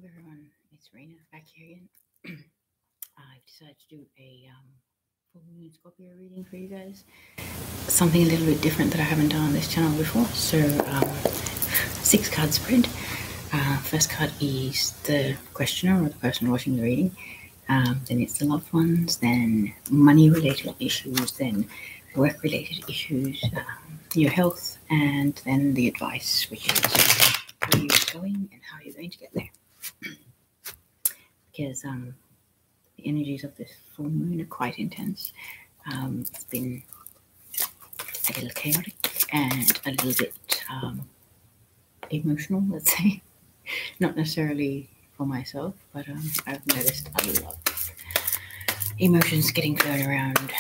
everyone, it's Raina back here again. I've decided to do a full moon Scorpio reading for you guys. Something a little bit different that I haven't done on this channel before. So, 6 card spread. First card is the questioner or the person watching the reading. Then it's the loved ones, then money related issues, then work related issues, your health, and then the advice, which is where you're going and how you're going to get there. Because the energies of this full moon are quite intense. It's been a little chaotic and a little bit emotional, let's say. Not necessarily for myself, but I've noticed a lot of emotions getting thrown around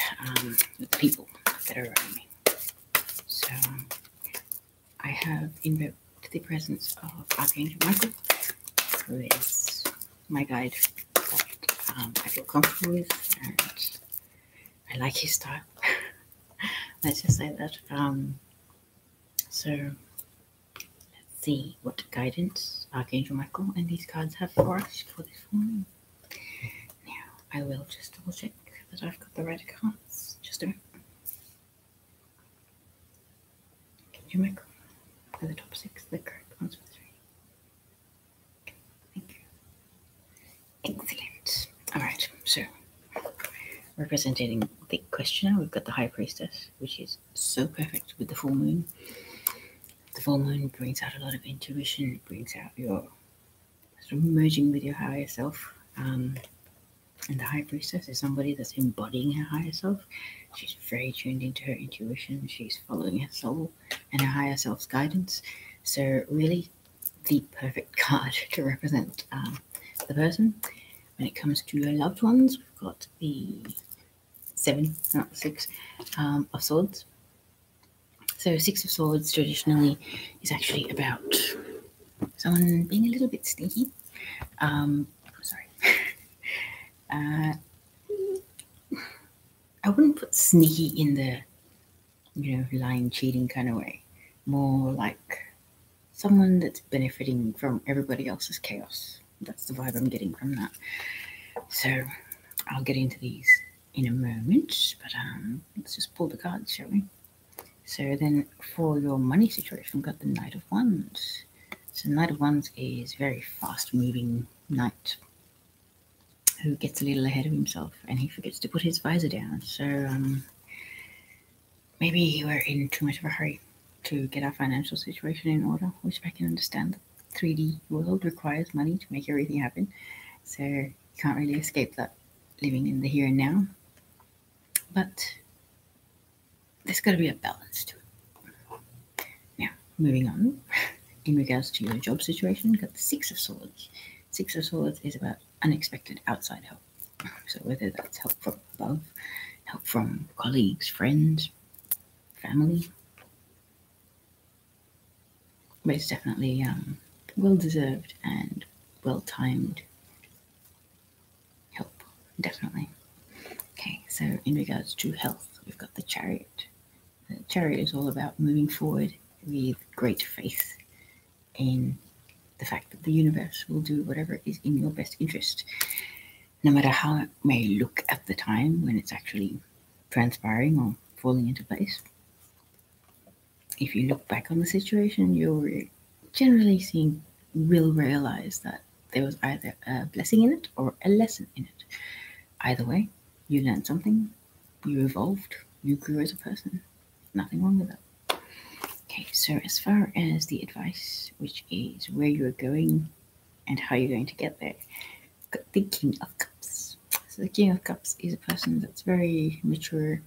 with the people that are around me. So I have invoked the presence of Archangel Michael, who is my guide that I feel comfortable with, and I like his style. Let's just say that. So let's see what guidance Archangel Michael and these cards have for us for this one. Now I will just double check that I've got the right cards. Just a minute. Archangel Michael for the top 6, the correct ones for the 3. Okay, thank you. Excellent. Alright, so representing the questioner, we've got the High Priestess, which is so perfect with the full moon. The full moon brings out a lot of intuition, it brings out your sort of merging with your higher self. And the High Priestess is somebody that's embodying her higher self. She's very tuned into her intuition. She's following her soul and her higher self's guidance. So really the perfect card to represent the person. When it comes to your loved ones, we've got the 7, not the 6, of Swords. So 6 of Swords traditionally is actually about someone being a little bit sneaky. Sorry. I wouldn't put sneaky in the, lying, cheating kind of way. More like someone that's benefiting from everybody else's chaos. That's the vibe I'm getting from that. So I'll get into these in a moment, but let's just pull the cards, shall we? So then for your money situation, we've got the Knight of Wands. So Knight of Wands is very fast-moving knight who gets a little ahead of himself and he forgets to put his visor down. So maybe we're in too much of a hurry to get our financial situation in order, which I can understand. The 3D world requires money to make everything happen. So you can't really escape that living in the here and now. But there's got to be a balance to it. Now, moving on, in regards to your job situation, you've got the 6 of Swords. 6 of Swords is about unexpected outside help. So whether that's help from above, help from colleagues, friends, family, but it's definitely well-deserved and well-timed help, definitely. Okay, so in regards to health, we've got the Chariot. The Chariot is all about moving forward with great faith in the fact that the universe will do whatever is in your best interest, no matter how it may look at the time when it's actually transpiring or falling into place. If you look back on the situation, you'll generally will realize that there was either a blessing in it or a lesson in it. Either way, you learned something, you evolved, you grew as a person. Nothing wrong with that. Okay, so as far as the advice, which is where you're going and how you're going to get there, got the King of Cups. So the King of Cups is a person that's very mature,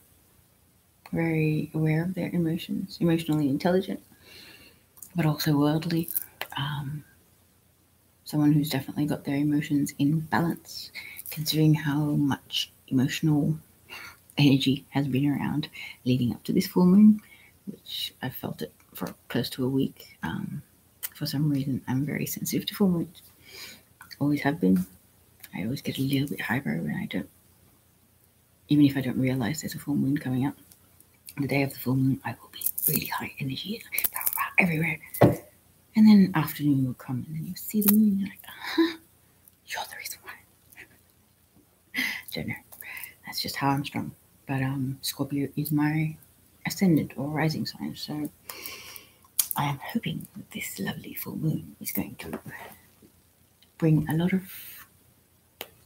very aware of their emotions, emotionally intelligent, but also worldly. Someone who's definitely got their emotions in balance, considering how much emotional energy has been around leading up to this full moon, which I felt it for close to a week. For some reason, I'm very sensitive to full moons. Always have been. I always get a little bit hyper when I don't, even if I don't realize there's a full moon coming up. The day of the full moon, I will be really high energy everywhere. And then afternoon will come, and then you see the moon. You're like, you're the reason why. Don't know. That's just how I'm strong. But Scorpio is my ascendant or rising sign, so I am hoping that this lovely full moon is going to bring a lot of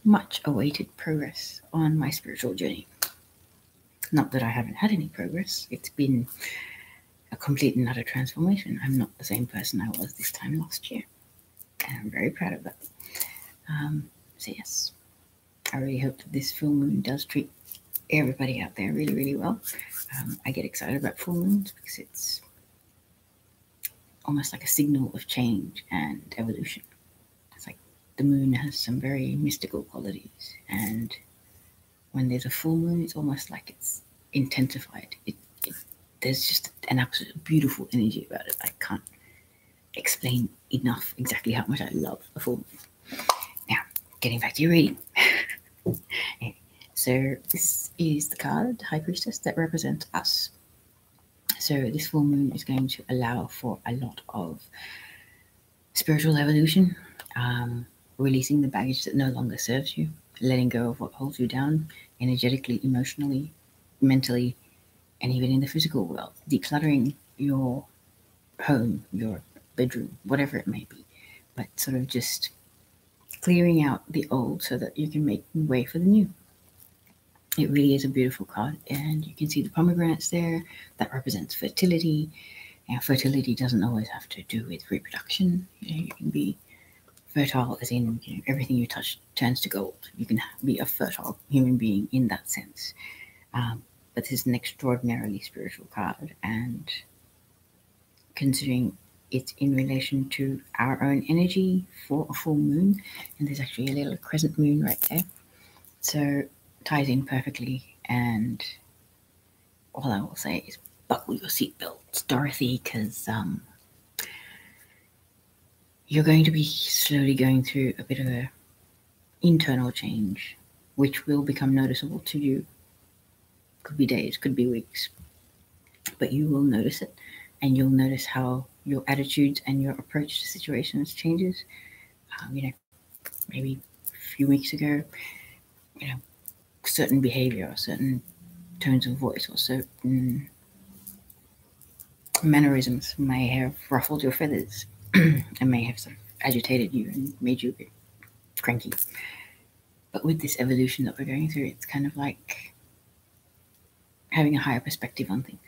much awaited progress on my spiritual journey. Not that I haven't had any progress. It's been a complete and utter transformation. I'm not the same person I was this time last year, and I'm very proud of that. So yes, I really hope that this full moon does treat everybody out there really, really well. I get excited about full moons because it's almost like a signal of change and evolution. It's like the moon has some very mystical qualities, and when there's a full moon, it's almost like it's intensified. There's just an absolute beautiful energy about it. I can't explain enough exactly how much I love a full moon. Now, getting back to your reading. Okay, so this is the card, High Priestess, that represents us. So this full moon is going to allow for a lot of spiritual evolution, releasing the baggage that no longer serves you, letting go of what holds you down energetically, emotionally, mentally, and even in the physical world, decluttering your home, your bedroom, whatever it may be, but sort of just clearing out the old so that you can make way for the new. It really is a beautiful card, and you can see the pomegranates there. That represents fertility. Now, fertility doesn't always have to do with reproduction. You can be fertile as in everything you touch turns to gold. You can be a fertile human being in that sense. But this is an extraordinarily spiritual card, and considering it's in relation to our own energy for a full moon, and there's actually a little crescent moon right there, so ties in perfectly. And all I will say is buckle your seatbelts, Dorothy, because you're going to be slowly going through a bit of a internal change, which will become noticeable to you. Could be days, could be weeks, but you will notice it, and you'll notice how your attitudes and your approach to situations changes. Maybe a few weeks ago, certain behavior or certain tones of voice or certain mannerisms may have ruffled your feathers and may have sort of agitated you and made you a bit cranky. But with this evolution that we're going through, it's kind of like having a higher perspective on things.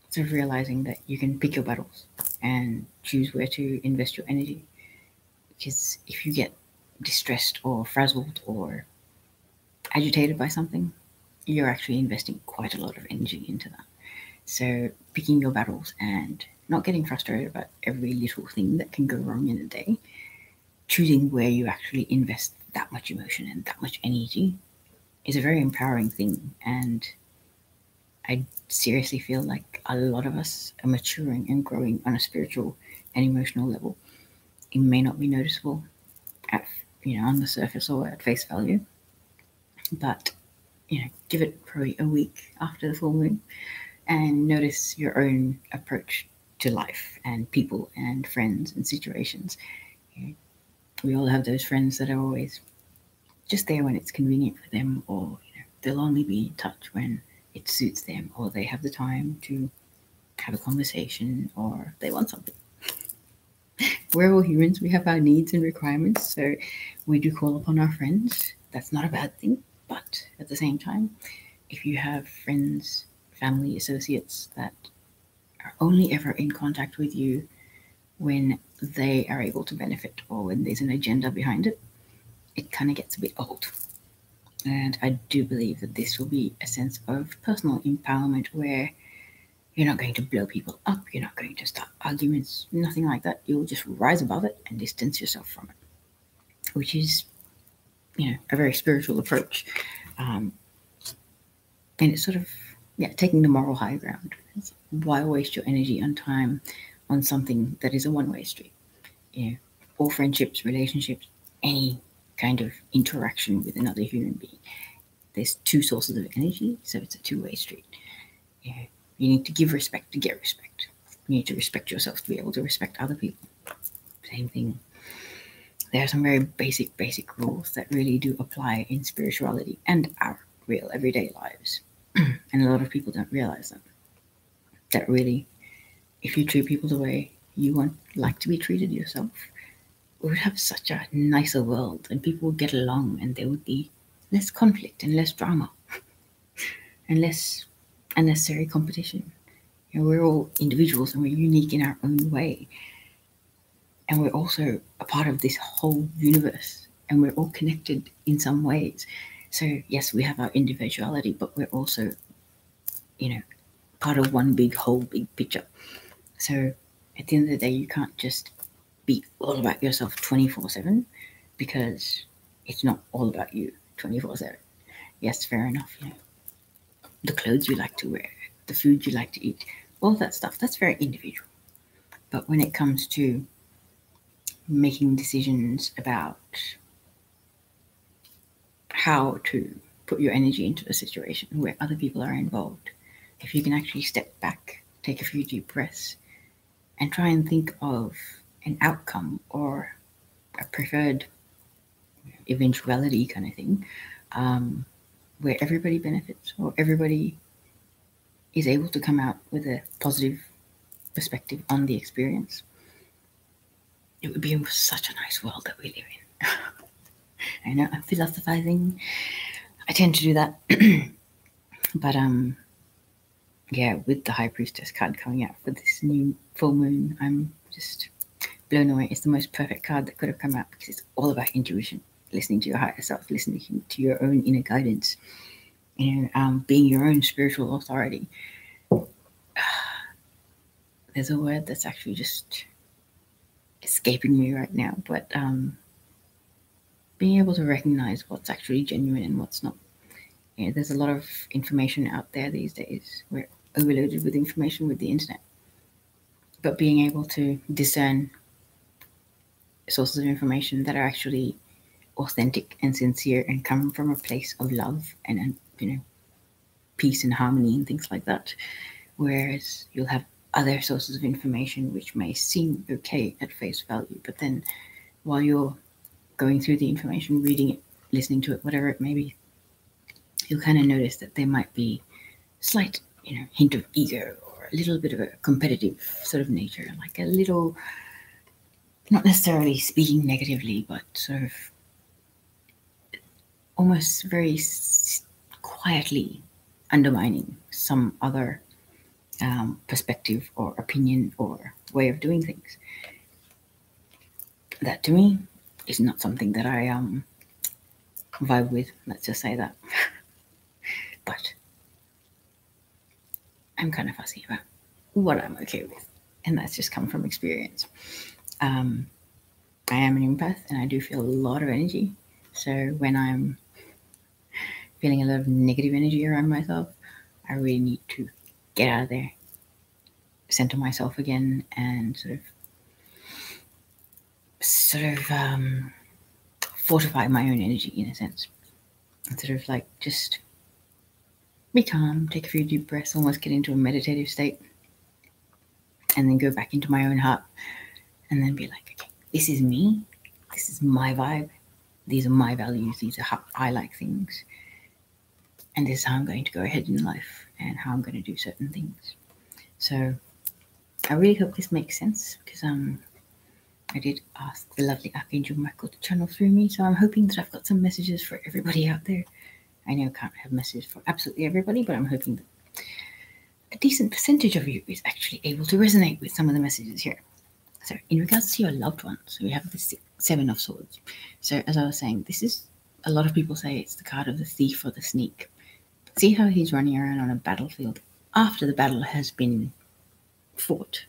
Sort of realizing that you can pick your battles and choose where to invest your energy. Because if you get distressed or frazzled or agitated by something, you're actually investing quite a lot of energy into that. So picking your battles and not getting frustrated about every little thing that can go wrong in a day, choosing where you actually invest that much emotion and that much energy is a very empowering thing. And I seriously feel like a lot of us are maturing and growing on a spiritual and emotional level. It may not be noticeable at on the surface or at face value, but give it probably a week after the full moon and notice your own approach to life and people and friends and situations. We all have those friends that are always just there when it's convenient for them, or they'll only be in touch when it suits them, or they have the time to have a conversation, or they want something. We're all humans. We have our needs and requirements, so we do call upon our friends. That's not a bad thing, but at the same time, if you have friends, family, associates that are only ever in contact with you when they are able to benefit or when there's an agenda behind it, it kind of gets a bit old. And I do believe that this will be a sense of personal empowerment where you're not going to blow people up, you're not going to start arguments, nothing like that. You'll just rise above it and distance yourself from it, which is, a very spiritual approach. And it's sort of, taking the moral high ground. Why waste your energy and time on something that is a one-way street? All friendships, relationships, any kind of interaction with another human being, there's two sources of energy, so it's a two-way street. You need to give respect to get respect. You need to respect yourself to be able to respect other people. Same thing. There are some very basic rules that really do apply in spirituality and our real everyday lives. And a lot of people don't realize them. That really, if you treat people the way you like to be treated yourself, we would have such a nicer world, and people would get along, and there would be less conflict and less drama and less unnecessary competition. We're all individuals and we're unique in our own way. And we're also a part of this whole universe, and we're all connected in some ways. So yes, we have our individuality, but we're also, part of one big whole, big picture. So at the end of the day, you can't just be all about yourself 24/7, because it's not all about you 24/7. Yes, fair enough. The clothes you like to wear, the food you like to eat, all that stuff, that's very individual. But when it comes to making decisions about how to put your energy into a situation where other people are involved, if you can actually step back, take a few deep breaths, and try and think of an outcome or a preferred eventuality kind of thing, where everybody benefits or everybody is able to come out with a positive perspective on the experience, it would be such a nice world that we live in. I know I'm philosophizing. I tend to do that. But yeah, with the High Priestess card coming out for this new full moon, I'm just blown away. It's the most perfect card that could have come out, because it's all about intuition, listening to your higher self, listening to your own inner guidance, being your own spiritual authority. There's a word that's actually just escaping me right now, but being able to recognize what's actually genuine and what's not. There's a lot of information out there these days. We're overloaded with information with the internet. But being able to discern sources of information that are actually authentic and sincere and come from a place of love and peace and harmony and things like that. Whereas you'll have other sources of information which may seem okay at face value, but then while you're going through the information, reading it, listening to it, whatever it may be, you'll kind of notice that there might be a slight, hint of ego or a little bit of a competitive sort of nature, like a little, not necessarily speaking negatively, but sort of almost very quietly undermining some other perspective or opinion or way of doing things. That to me is not something that I vibe with, let's just say that. But I'm kind of fussy about what I'm okay with, and that's just come from experience. I am an empath, and I do feel a lot of energy. So when I'm feeling a lot of negative energy around myself, I really need to get out of there, center myself again, and sort of fortify my own energy in a sense. And sort of like just be calm, take a few deep breaths, almost get into a meditative state, and then go back into my own heart, and then be like, okay, this is me, this is my vibe, these are my values, these are how I like things, and this is how I'm going to go ahead in life and how I'm going to do certain things. So I really hope this makes sense, because I did ask the lovely Archangel Michael to channel through me, so I'm hoping that I've got some messages for everybody out there. I know I can't have messages for absolutely everybody, but I'm hoping that a decent percentage of you is actually able to resonate with some of the messages here. So in regards to your loved ones, we have the Seven of Swords. So as I was saying, this is, a lot of people say it's the card of the thief or the sneak. See how he's running around on a battlefield after the battle has been fought,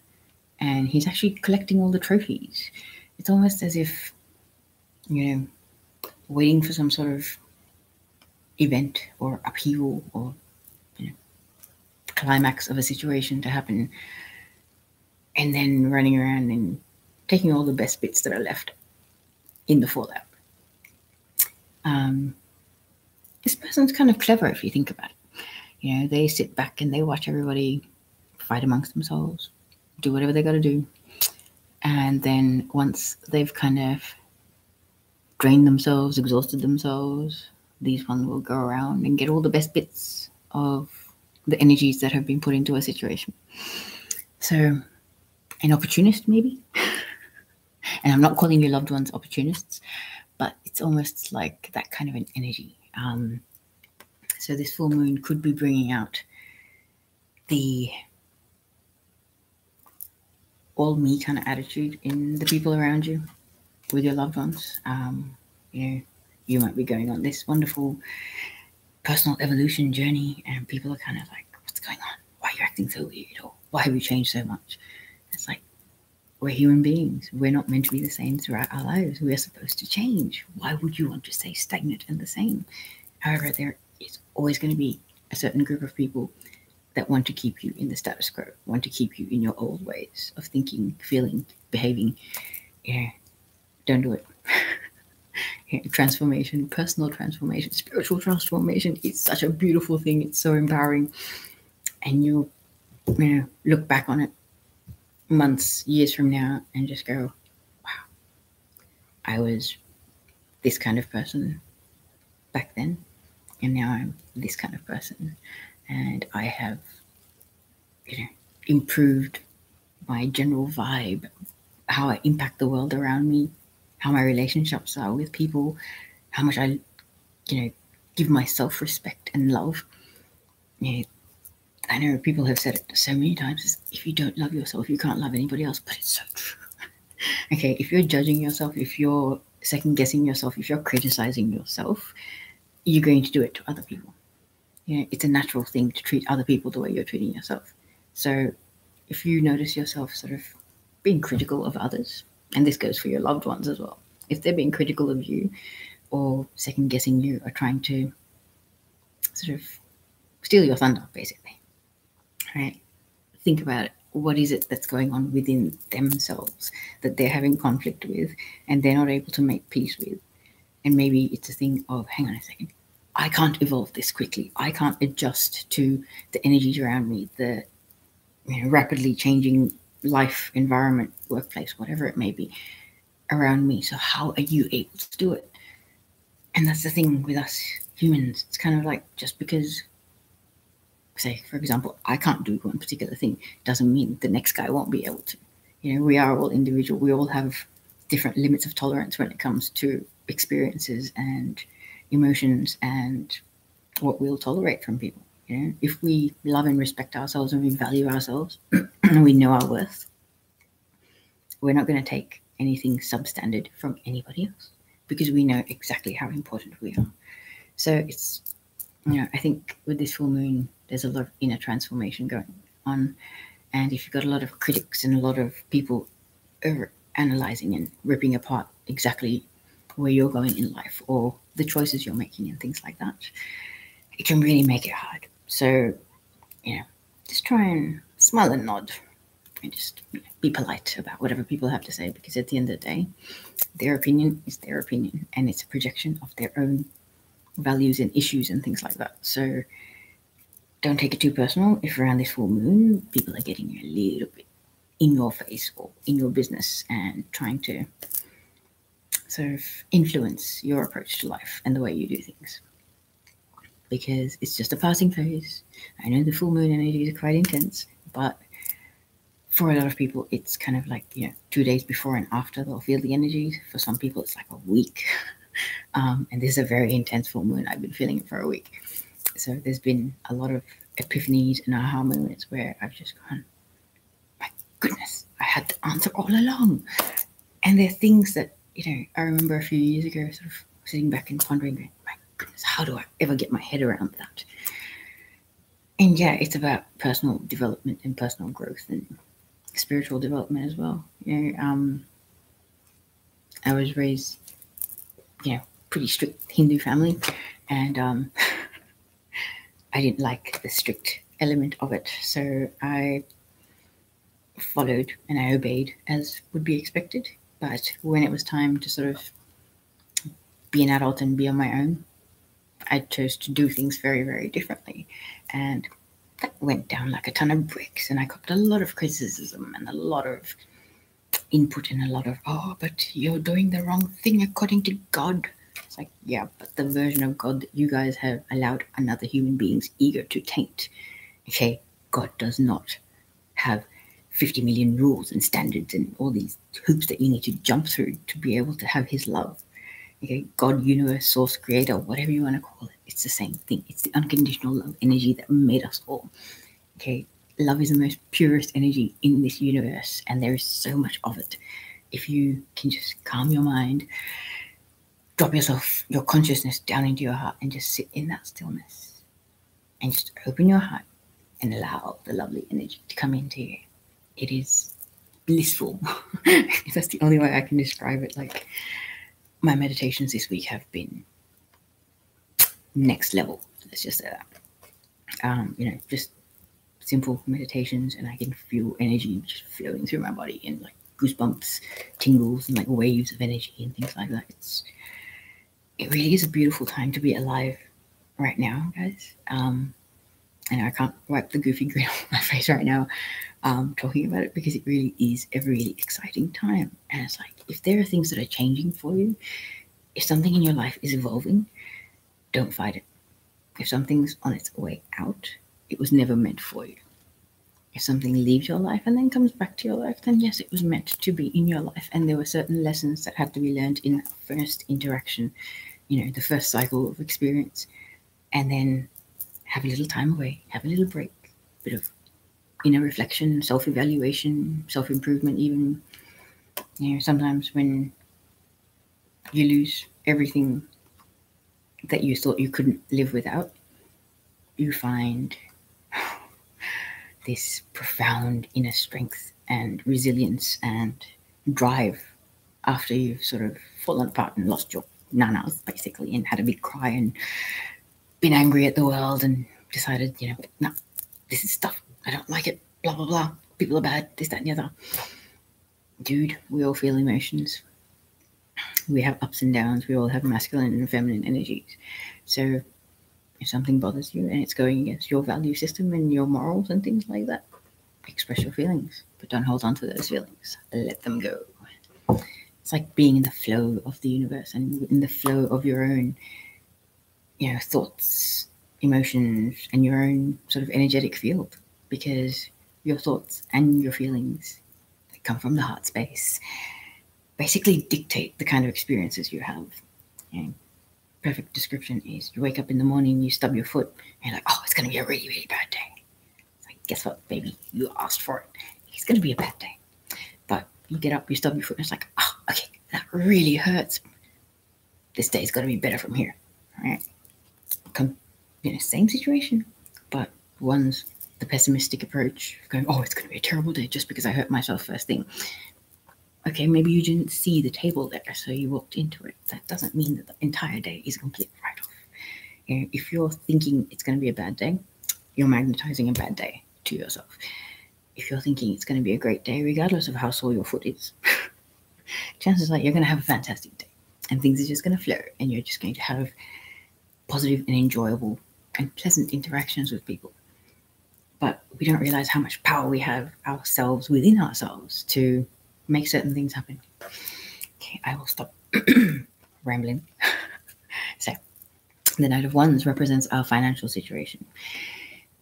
and he's actually collecting all the trophies. It's almost as if, waiting for some sort of event or upheaval or climax of a situation to happen, and then running around and taking all the best bits that are left in the fallout. This person's kind of clever if you think about it. They sit back and they watch everybody fight amongst themselves, do whatever they got to do. And then once they've kind of drained themselves, exhausted themselves, these ones will go around and get all the best bits of the energies that have been put into a situation. So, an opportunist, maybe. And I'm not calling your loved ones opportunists, but it's almost like that kind of an energy. So this full moon could be bringing out the all me kind of attitude in the people around you with your loved ones. You might be going on this wonderful personal evolution journey, and people are kind of like, what's going on? Why are you acting so weird? Or why have you changed so much? It's like, we're human beings. We're not meant to be the same throughout our lives. We're supposed to change. Why would you want to stay stagnant and the same? However, there is always going to be a certain group of people that want to keep you in the status quo, want to keep you in your old ways of thinking, feeling, behaving. Don't do it. Transformation, personal transformation, spiritual transformation is such a beautiful thing. It's so empowering. And you'll look back on it months, years from now and just go, wow, I was this kind of person back then, and now I'm this kind of person. And I have, improved my general vibe, how I impact the world around me, how my relationships are with people, how much I, give myself respect and love. I know people have said it so many times, if you don't love yourself, you can't love anybody else, but it's so true. Okay, if you're judging yourself, if you're second-guessing yourself, if you're criticizing yourself, you're going to do it to other people. It's a natural thing to treat other people the way you're treating yourself. So if you notice yourself sort of being critical of others, and this goes for your loved ones as well, if they're being critical of you or second-guessing you or trying to sort of steal your thunder, basically, right? Think about it. What is it that's going on within themselves that they're having conflict with and they're not able to make peace with? And maybe it's a thing of, hang on a second, I can't evolve this quickly. I can't adjust to the energies around me, the rapidly changing life, environment, workplace, whatever it may be around me. So how are you able to do it? And that's the thing with us humans. It's kind of like, just because, say, for example, I can't do one particular thing doesn't mean the next guy won't be able to. We are all individual. We all have different limits of tolerance when it comes to experiences and emotions and what we'll tolerate from people. If we love and respect ourselves and we value ourselves and we know our worth, we're not going to take anything substandard from anybody else because we know exactly how important we are. So it's, I think with this full moon, there's a lot of inner transformation going on. And if you've got a lot of critics and a lot of people over analyzing and ripping apart exactly where you're going in life or the choices you're making and things like that, it can really make it hard. So, just try and smile and nod and just be polite about whatever people have to say, because at the end of the day, their opinion is their opinion and it's a projection of their own values and issues and things like that. So don't take it too personal if around this full moon people are getting a little bit in your face or in your business and trying to sort of influence your approach to life and the way you do things, because it's just a passing phase. I know the full moon energies are quite intense, but for a lot of people it's kind of like 2 days before and after they'll feel the energies. For some people it's like a week. And this is a very intense full moon. I've been feeling it for a week. So there's been a lot of epiphanies and aha moments where I've just gone, my goodness, I had the answer all along. And there are things that, I remember a few years ago sort of sitting back and pondering, my goodness, how do I ever get my head around that? And yeah, it's about personal development and personal growth and spiritual development as well. I was raised, pretty strict Hindu family, and I didn't like the strict element of it. So I followed and I obeyed as would be expected. But when it was time to sort of be an adult and be on my own, I chose to do things very, very differently. And that went down like a ton of bricks, and I got a lot of criticism and a lot of input and a lot of, oh, but you're doing the wrong thing according to God. It's like, yeah, but the version of God that you guys have allowed another human being's ego to taint. Okay, God does not have 50 million rules and standards and all these hoops that you need to jump through to be able to have his love. Okay, God, universe, source, creator, whatever you want to call it, it's the same thing. It's the unconditional love energy that made us all. Okay, love is the most purest energy in this universe, and there is so much of it. If you can just calm your mind, drop your consciousness down into your heart and just sit in that stillness and just open your heart and allow the lovely energy to come into you. It is blissful. That's the only way I can describe it. Like, my meditations this week have been next level. Let's just say that. Just simple meditations, and I can feel energy just flowing through my body and like goosebumps, tingles, and like waves of energy and things like that. It really is a beautiful time to be alive right now, guys. And I can't wipe the goofy grin off my face right now talking about it, because it really is a really exciting time. And it's like, if there are things that are changing for you, if something in your life is evolving, don't fight it. If something's on its way out, it was never meant for you. If something leaves your life and then comes back to your life, then yes, it was meant to be in your life. And there were certain lessons that had to be learned in that first interaction, the first cycle of experience. And then have a little time away, have a little break, a bit of inner reflection, self-evaluation, self-improvement even. Sometimes when you lose everything that you thought you couldn't live without, you find this profound inner strength and resilience and drive after you've sort of fallen apart and lost your nanas, basically, and had a big cry and been angry at the world and decided, no, this is stuff, I don't like it, blah, blah, blah, people are bad, this, that, and the other. Dude, we all feel emotions. We have ups and downs. We all have masculine and feminine energies. So if something bothers you and it's going against your value system and your morals and things like that, express your feelings, but don't hold on to those feelings. Let them go. It's like being in the flow of the universe and in the flow of your own thoughts, emotions, and your own sort of energetic field, because your thoughts and your feelings that come from the heart space basically dictate the kind of experiences you have. Perfect description is, you wake up in the morning, you stub your foot, and you're like, oh, it's going to be a really, really bad day. It's like, guess what, baby? You asked for it. It's going to be a bad day. But you get up, you stub your foot, and it's like, oh, okay, that really hurts. This day's going to be better from here. All right? Same situation, but one's the pessimistic approach, going, oh, it's going to be a terrible day just because I hurt myself first thing. Okay, maybe you didn't see the table there, so you walked into it. That doesn't mean that the entire day is a complete write-off. If you're thinking it's going to be a bad day, you're magnetizing a bad day to yourself. If you're thinking it's going to be a great day, regardless of how sore your foot is, chances are you're going to have a fantastic day, and things are just going to flow, and you're just going to have positive and enjoyable and pleasant interactions with people. But we don't realize how much power we have ourselves within ourselves to make certain things happen. Okay, I will stop rambling. So, the Knight of Wands represents our financial situation.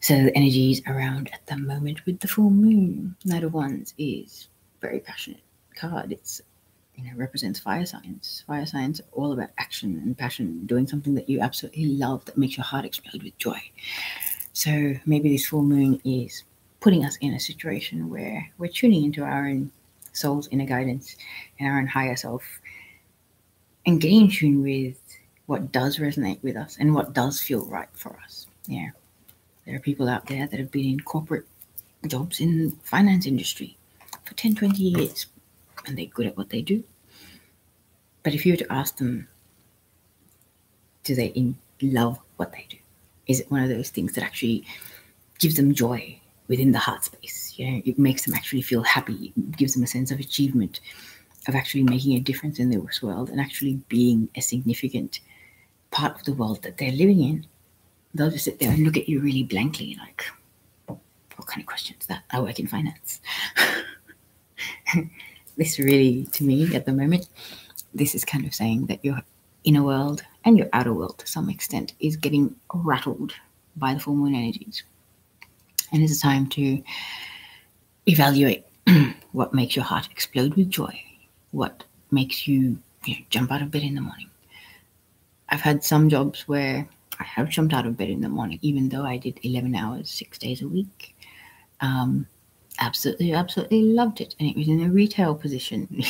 So the energies around at the moment with the full moon. Knight of Wands is very passionate card. It's represents fire signs. Fire signs are all about action and passion, doing something that you absolutely love that makes your heart explode with joy. So maybe this full moon is putting us in a situation where we're tuning into our own soul's inner guidance and our own higher self, and getting in tune with what does resonate with us and what does feel right for us. There are people out there that have been in corporate jobs in finance industry for 10, 20 years, and they're good at what they do. But if you were to ask them, do they love what they do? Is it one of those things that actually gives them joy within the heart space? It makes them actually feel happy. It gives them a sense of achievement, of actually making a difference in this world and actually being a significant part of the world that they're living in. They'll just sit there and look at you really blankly like, What kind of question is that? I work in finance. This really, to me at the moment, this is kind of saying that your inner world and your outer world to some extent is getting rattled by the full moon energies. And it's a time to evaluate what makes your heart explode with joy, what makes you, jump out of bed in the morning. I've had some jobs where I have jumped out of bed in the morning, even though I did 11 hours, 6 days a week. Absolutely loved it. And it was in a retail position,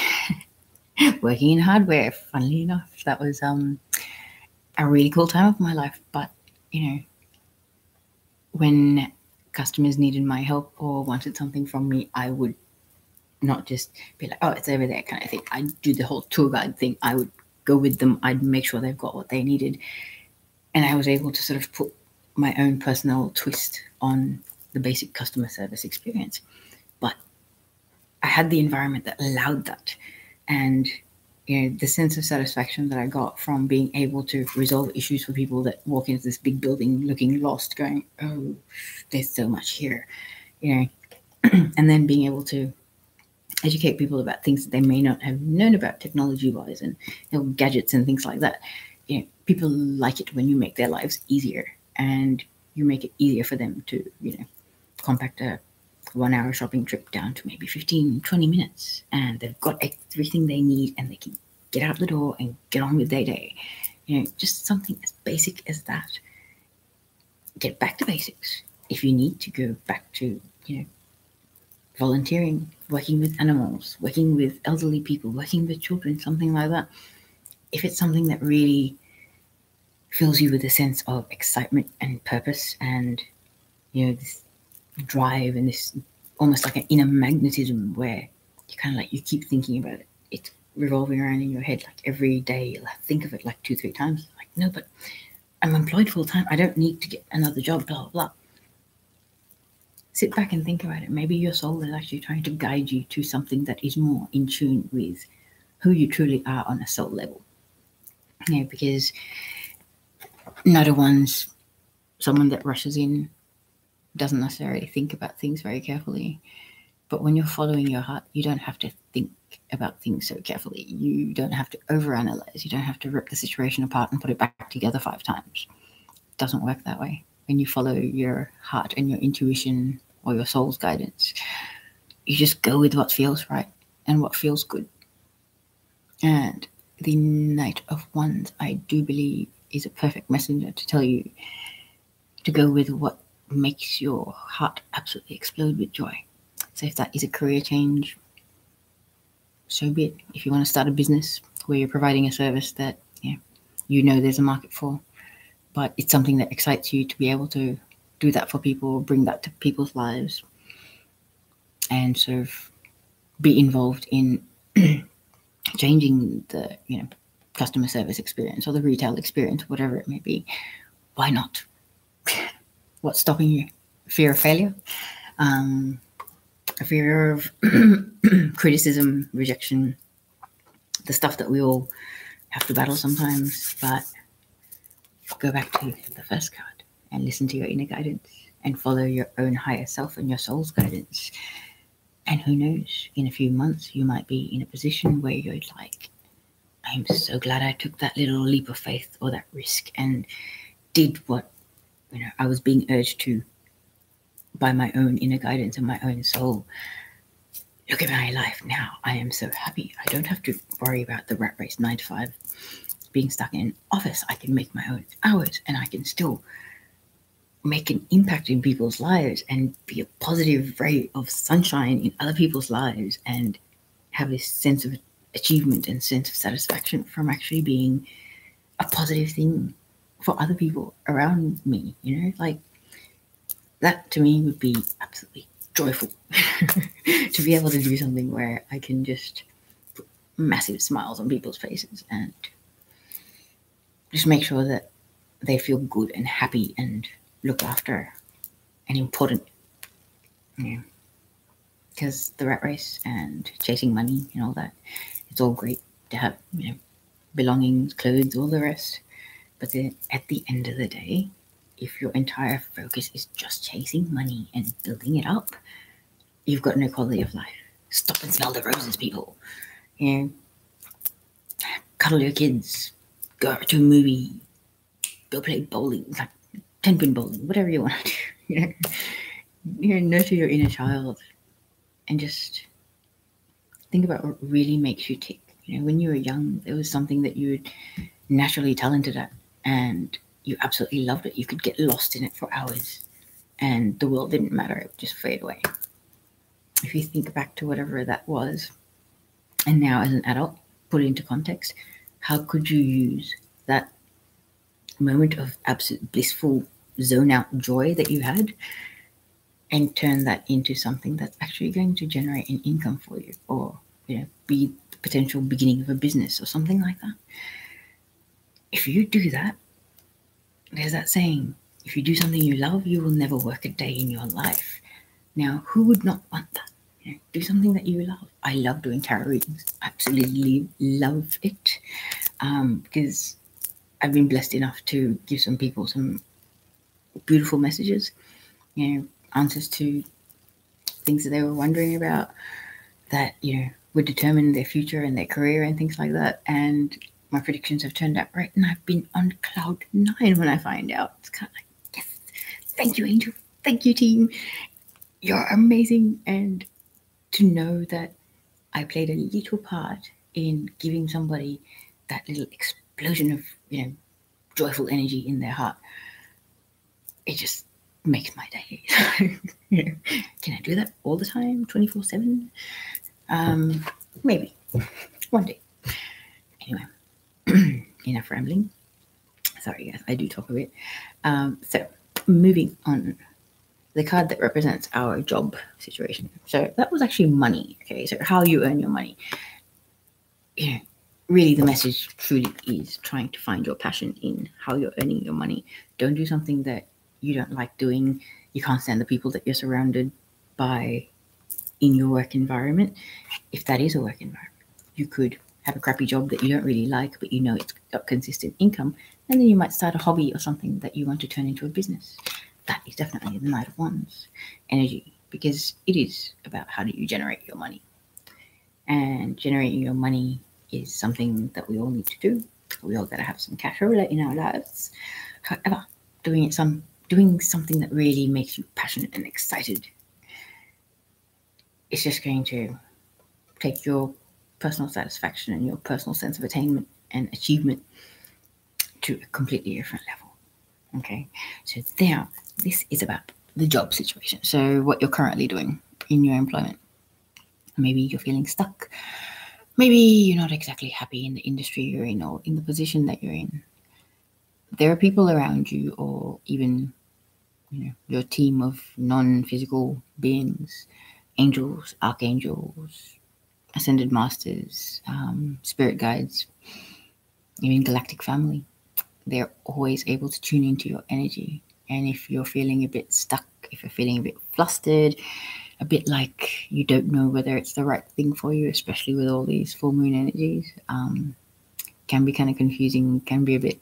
working in hardware. Funnily enough, that was a really cool time of my life. But, when customers needed my help or wanted something from me, I would not just be like, oh, it's over there kind of thing. I'd do the whole tour guide thing. I would go with them. I'd make sure they've got what they needed. And I was able to sort of put my own personal twist on the basic customer service experience. But I had the environment that allowed that. And, the sense of satisfaction that I got from being able to resolve issues for people that walk into this big building looking lost, going, oh, there's so much here, and then being able to educate people about things that they may not have known about technology-wise and gadgets and things like that. People like it when you make their lives easier, and you make it easier for them to, compact a 1 hour shopping trip down to maybe 15, 20 minutes, and they've got everything they need and they can get out the door and get on with their day. Just something as basic as that. Get back to basics. If you need to go back to, volunteering, working with animals, working with elderly people, working with children, something like that. If it's something that really fills you with a sense of excitement and purpose and, this drive and this almost like an inner magnetism where you kind of like, you keep thinking about it. It's revolving around in your head like every day. You'll think of it like 2-3 times. Like, no, but I'm employed full time. I don't need to get another job, blah, blah, blah. Sit back and think about it. Maybe your soul is actually trying to guide you to something that is more in tune with who you truly are on a soul level. Because not everyone's someone that rushes in, doesn't necessarily think about things very carefully. But when you're following your heart, you don't have to think about things so carefully. You don't have to overanalyze. You don't have to rip the situation apart and put it back together 5 times. It doesn't work that way. When you follow your heart and your intuition or your soul's guidance, you just go with what feels right and what feels good. And the Knight of Wands, I do believe, is a perfect messenger to tell you to go with what makes your heart absolutely explode with joy. So if that is a career change, so be it. If you want to start a business where you're providing a service that there's a market for, but it's something that excites you to be able to do that for people, bring that to people's lives, and sort of be involved in changing the customer service experience or the retail experience, whatever it may be, why not? What's stopping you? Fear of failure? A fear of criticism, rejection, the stuff that we all have to battle sometimes. But go back to the first card and listen to your inner guidance and follow your own higher self and your soul's guidance. And who knows, in a few months, you might be in a position where you're like, I'm so glad I took that little leap of faith or that risk and did what I was being urged to by my own inner guidance and my own soul. Look at my life now. I am so happy. I don't have to worry about the rat race 9 to 5, being stuck in an office. I can make my own hours and I can still make an impact in people's lives and be a positive ray of sunshine in other people's lives and have this sense of achievement and sense of satisfaction from actually being a positive thing for other people around me. Like that to me would be absolutely joyful to be able to do something where I can just put massive smiles on people's faces and just make sure that they feel good and happy and looked after and important. Because the rat race and chasing money and all that, it's all great to have, belongings, clothes, all the rest. But then at the end of the day, if your entire focus is just chasing money and building it up, you've got no quality of life. Stop and smell the roses, people. You know, cuddle your kids, go to a movie, go play bowling, like 10-pin bowling, whatever you want to do. Nurture your inner child and just think about what really makes you tick. When you were young, there was something that you were naturally talented at and you absolutely loved it. You could get lost in it for hours and the world didn't matter. It would just fade away. If you think back to whatever that was, and now as an adult, put it into context, how could you use that moment of absolute blissful zone out joy that you had and turn that into something that's actually going to generate an income for you, or be the potential beginning of a business or something like that? If you do that, there's that saying, if you do something you love, you will never work a day in your life. Now, who would not want that? Do something that you love. I love doing tarot readings. Absolutely love it, because I've been blessed enough to give some people some beautiful messages, answers to things that they were wondering about that, would determine their future and their career and things like that. And my predictions have turned out right, and I've been on cloud 9 when I find out. It's kind of like, yes, thank you, angel. Thank you, team. You're amazing. And to know that I played a little part in giving somebody that little explosion of, joyful energy in their heart, it just makes my day. Can I do that all the time, 24/7? Maybe one day. Anyway, enough rambling. Sorry, guys, I do talk a bit. So moving on. The card that represents our job situation. So that was actually money. Okay, so how you earn your money. Really the message truly is trying to find your passion in how you're earning your money. Don't do something that you don't like doing. You can't stand the people that you're surrounded by in your work environment. If that is a work environment, you could have a crappy job that you don't really like, but it's got consistent income, and then you might start a hobby or something that you want to turn into a business. That is definitely the Knight of Wands energy, because it is about how do you generate your money. And generating your money is something that we all need to do. We all got to have some cash in our lives. However, doing something that really makes you passionate and excited, it's just going to take your personal satisfaction and your personal sense of attainment and achievement to a completely different level. Okay, so now this is about the job situation. So what you're currently doing in your employment. Maybe you're feeling stuck. Maybe you're not exactly happy in the industry you're in or in the position that you're in. There are people around you, or even your team of non-physical beings, angels, archangels, ascended masters, spirit guides, even galactic family. They're always able to tune into your energy. And if you're feeling a bit stuck, if you're feeling a bit flustered, a bit like you don't know whether it's the right thing for you, especially with all these full moon energies, can be kind of confusing, can be a bit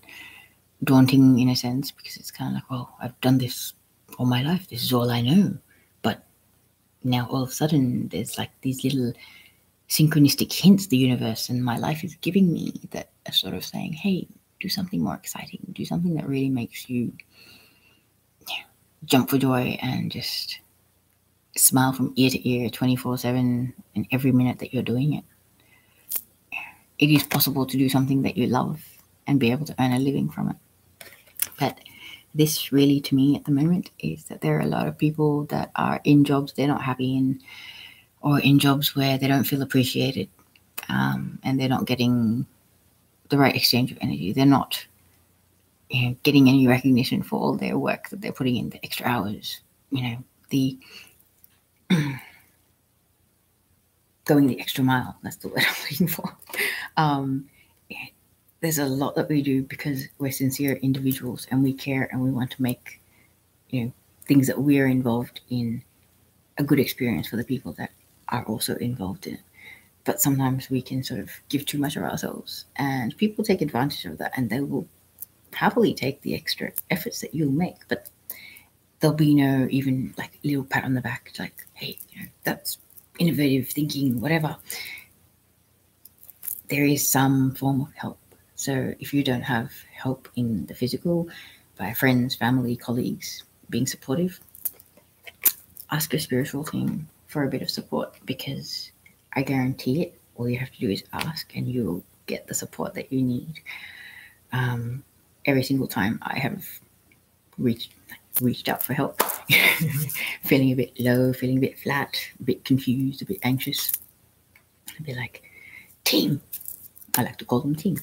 daunting in a sense, because it's kind of like, well, I've done this all my life. This is all I know. But now all of a sudden there's like these little synchronistic hints the universe and my life is giving me that are sort of saying, hey, do something more exciting. Do something that really makes you jump for joy and just smile from ear to ear 24/7 and every minute that you're doing it. It is possible to do something that you love and be able to earn a living from it. But this really, to me at the moment, is that there are a lot of people that are in jobs they're not happy in, or in jobs where they don't feel appreciated, and they're not getting the right exchange of energy. They're not getting any recognition for all their work that they're putting in, the extra hours, the going the extra mile. That's the word I'm looking for. There's a lot that we do because we're sincere individuals and we care and we want to make things that we're involved in a good experience for the people that are also involved in it. But sometimes we can sort of give too much of ourselves, and people take advantage of that, and they will happily take the extra efforts that you'll make, but there'll be no even like little pat on the back. It's like, hey, that's innovative thinking, whatever. There is some form of help. So if you don't have help in the physical by friends, family, colleagues being supportive, ask your spiritual team for a bit of support, because I guarantee it, all you have to do is ask and you'll get the support that you need. Every single time I have reached out for help, feeling a bit low, feeling a bit flat, a bit confused, a bit anxious, I'd be like, team, I like to call them team,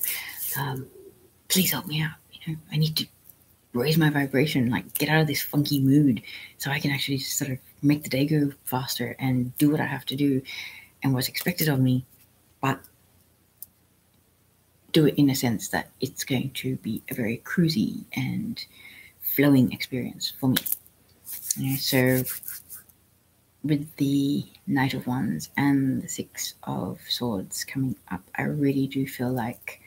please help me out. I need to raise my vibration, like get out of this funky mood so I can actually just sort of make the day go faster and do what I have to do and what's expected of me, but do it in a sense that it's going to be a very cruisy and flowing experience for me. So with the Knight of Wands and the Six of Swords coming up, I really do feel like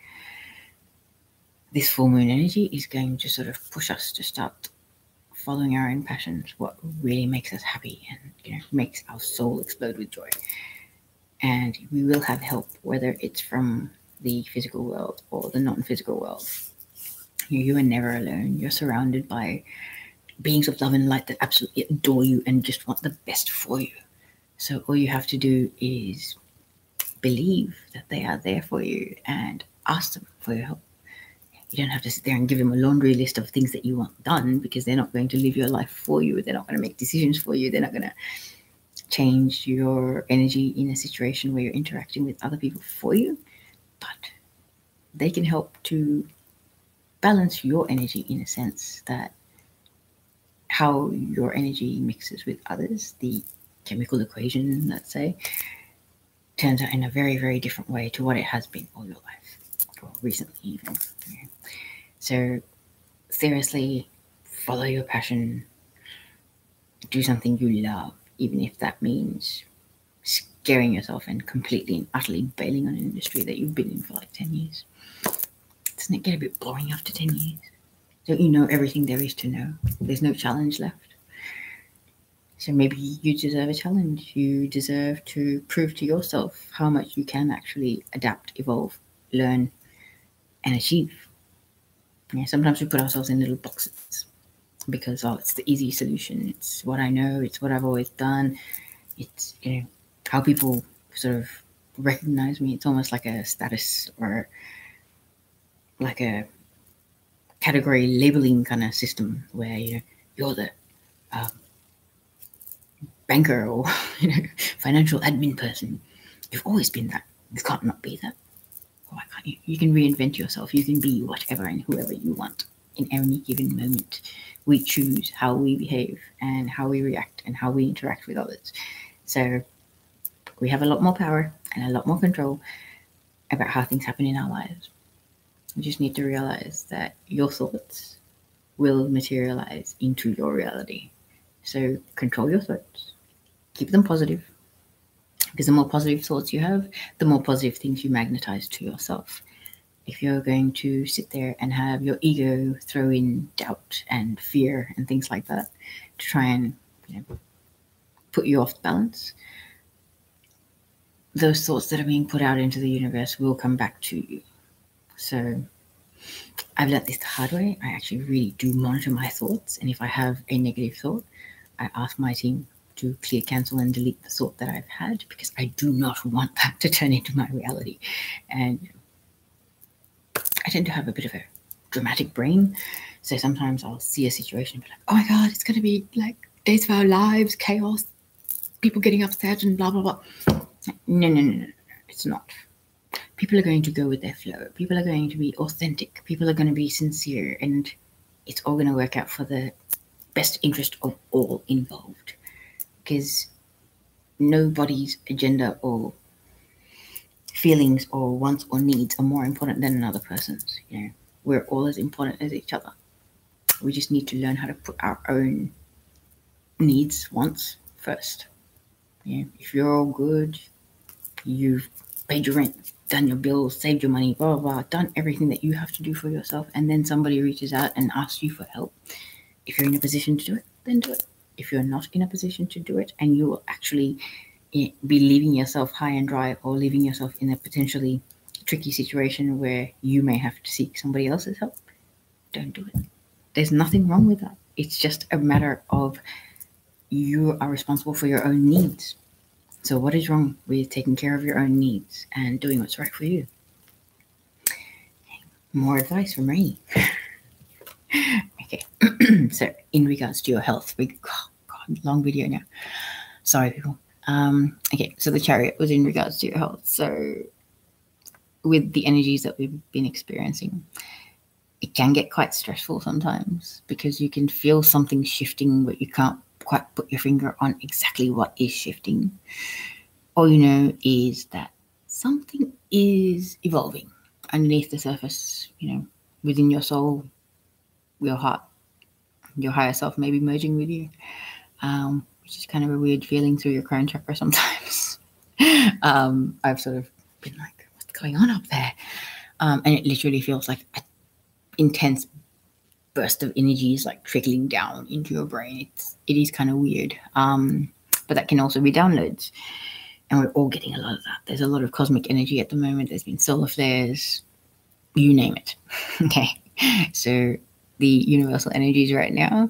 this full moon energy is going to sort of push us to start following our own passions, what really makes us happy and makes our soul explode with joy. And we will have help, whether it's from the physical world or the non-physical world. You are never alone. You're surrounded by beings of love and light that absolutely adore you and just want the best for you. So all you have to do is believe that they are there for you and ask them for your help. You don't have to sit there and give them a laundry list of things that you want done, because they're not going to live your life for you. They're not going to make decisions for you. They're not going to change your energy in a situation where you're interacting with other people for you. But they can help to balance your energy in a sense that how your energy mixes with others, the chemical equation, let's say, turns out in a very, very different way to what it has been all your life, or recently even. So seriously, follow your passion, do something you love, even if that means scaring yourself and completely and utterly bailing on an industry that you've been in for like 10 years. Doesn't it get a bit boring after 10 years? Don't you know everything there is to know? There's no challenge left. So maybe you deserve a challenge. You deserve to prove to yourself how much you can actually adapt, evolve, learn, and achieve. Sometimes we put ourselves in little boxes because, it's the easy solution. It's what I know. It's what I've always done. It's, how people sort of recognize me. It's almost like a status or like a category labeling kind of system where, you're the banker or, financial admin person. You've always been that. You can't not be that. Why can't you? You can reinvent yourself. You can be whatever and whoever you want in any given moment. We choose how we behave and how we react and how we interact with others. So we have a lot more power and a lot more control about how things happen in our lives. You just need to realize that your thoughts will materialize into your reality. So control your thoughts. Keep them positive. Because the more positive thoughts you have, the more positive things you magnetize to yourself. If you're going to sit there and have your ego throw in doubt and fear and things like that to try and put you off balance, those thoughts that are being put out into the universe will come back to you. So I've learned this the hard way. I actually really do monitor my thoughts. And if I have a negative thought, I ask my team to clear, cancel, and delete the thought that I've had, because I do not want that to turn into my reality. And I tend to have a bit of a dramatic brain. So sometimes I'll see a situation and be like, oh my God, it's going to be like days of our lives, chaos, people getting upset and blah, blah, blah. No, it's not. People are going to go with their flow. People are going to be authentic. People are going to be sincere, and it's all going to work out for the best interest of all involved. Because nobody's agenda or feelings or wants or needs are more important than another person's. We're all as important as each other. We just need to learn how to put our own needs, wants first. If you're all good, you've paid your rent, done your bills, saved your money, blah, blah, blah, done everything that you have to do for yourself, and then somebody reaches out and asks you for help. If you're in a position to do it, then do it. If you're not in a position to do it, and you will actually be leaving yourself high and dry, or leaving yourself in a potentially tricky situation where you may have to seek somebody else's help, don't do it. There's nothing wrong with that. It's just a matter of you are responsible for your own needs. So what is wrong with taking care of your own needs and doing what's right for you? More advice from Rainy. Okay, so in regards to your health, long video now. Sorry, people. Okay, so the Chariot was in regards to your health. So with the energies that we've been experiencing, it can get quite stressful sometimes because you can feel something shifting, but you can't quite put your finger on exactly what is shifting. All you know is that something is evolving underneath the surface, within your soul, your heart, your higher self may be merging with you, which is kind of a weird feeling through your crown chakra sometimes. I've sort of been like, what's going on up there? And it literally feels like an intense burst of energies like trickling down into your brain. It is kind of weird, but that can also be downloads, and we're all getting a lot of that. There's a lot of cosmic energy at the moment. There's been solar flares, you name it. Okay, so the universal energies right now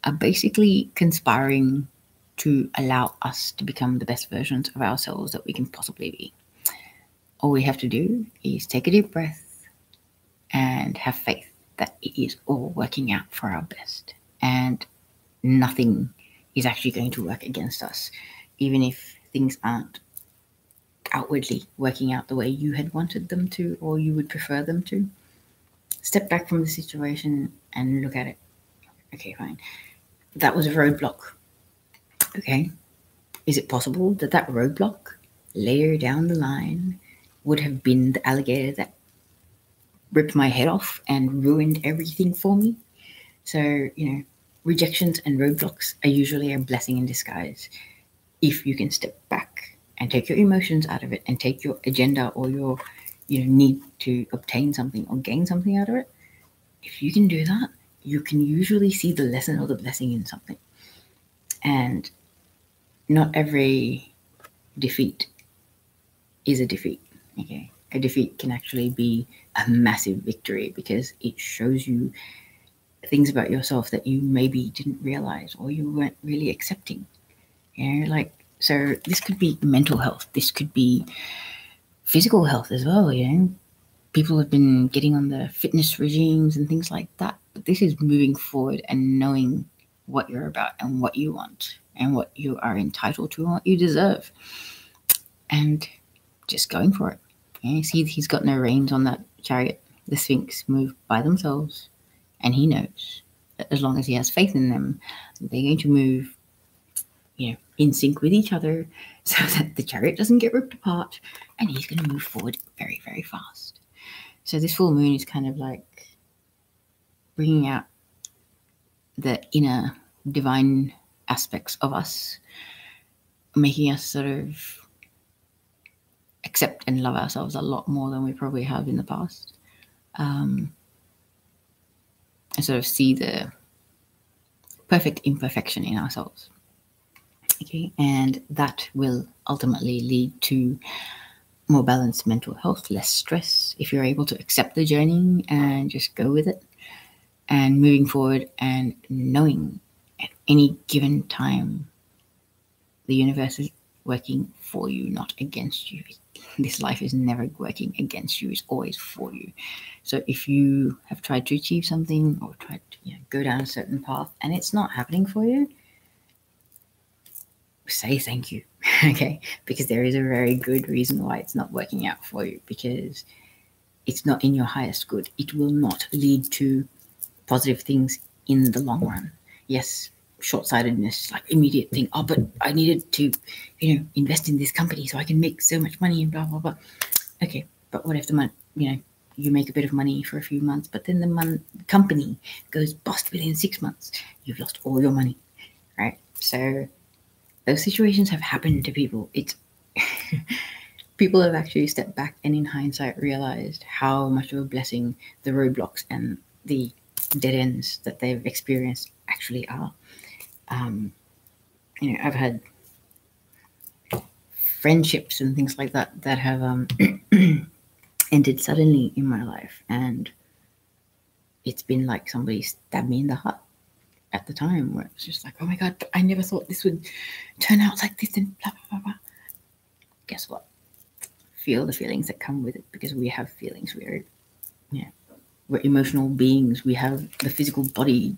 are basically conspiring to allow us to become the best versions of ourselves that we can possibly be. All we have to do is take a deep breath and have faith that it is all working out for our best, and nothing is actually going to work against us, even if things aren't outwardly working out the way you had wanted them to or you would prefer them to. Step back from the situation and look at it. Okay, fine. That was a roadblock. Okay. Is it possible that that roadblock later down the line would have been the alligator that ripped my head off and ruined everything for me? So, rejections and roadblocks are usually a blessing in disguise if you can step back and take your emotions out of it and take your agenda or your need to obtain something or gain something out of it. If you can do that, you can usually see the lesson or the blessing in something. And not every defeat is a defeat. Okay, a defeat can actually be a massive victory because it shows you things about yourself that you maybe didn't realize or you weren't really accepting. So this could be mental health. This could be physical health as well. People have been getting on the fitness regimes and things like that. But this is moving forward and knowing what you're about and what you want and what you are entitled to and what you deserve. And just going for it. See, he's got no reins on that Chariot. The Sphinx move by themselves, and he knows that as long as he has faith in them, they're going to move, in sync with each other so that the Chariot doesn't get ripped apart, and he's going to move forward very, very fast. So this full moon is kind of like bringing out the inner divine aspects of us, making us sort of accept and love ourselves a lot more than we probably have in the past, and sort of see the perfect imperfection in ourselves. Okay, and that will ultimately lead to more balanced mental health, less stress, if you're able to accept the journey and just go with it, and moving forward and knowing at any given time the universe is working for you, not against you. This life is never working against you. It's always for you. So if you have tried to achieve something or tried to go down a certain path and it's not happening for you, say thank you. Okay, because there is a very good reason why it's not working out for you, because it's not in your highest good. It will not lead to positive things in the long run. Yes, short-sightedness, like immediate thing. Oh, but I needed to, invest in this company so I can make so much money and blah, blah, blah. Okay, but what if the month, you make a bit of money for a few months, but then the company goes bust within 6 months. You've lost all your money, right? So those situations have happened to people. It's people have actually stepped back and in hindsight realized how much of a blessing the roadblocks and the dead ends that they've experienced actually are. I've had friendships and things like that that have ended suddenly in my life, and it's been like somebody stabbed me in the heart at the time, where it's just like, oh my god, I never thought this would turn out like this, and blah blah blah blah. Guess what? Feel the feelings that come with it, because we have feelings. We're emotional beings. We have the physical body,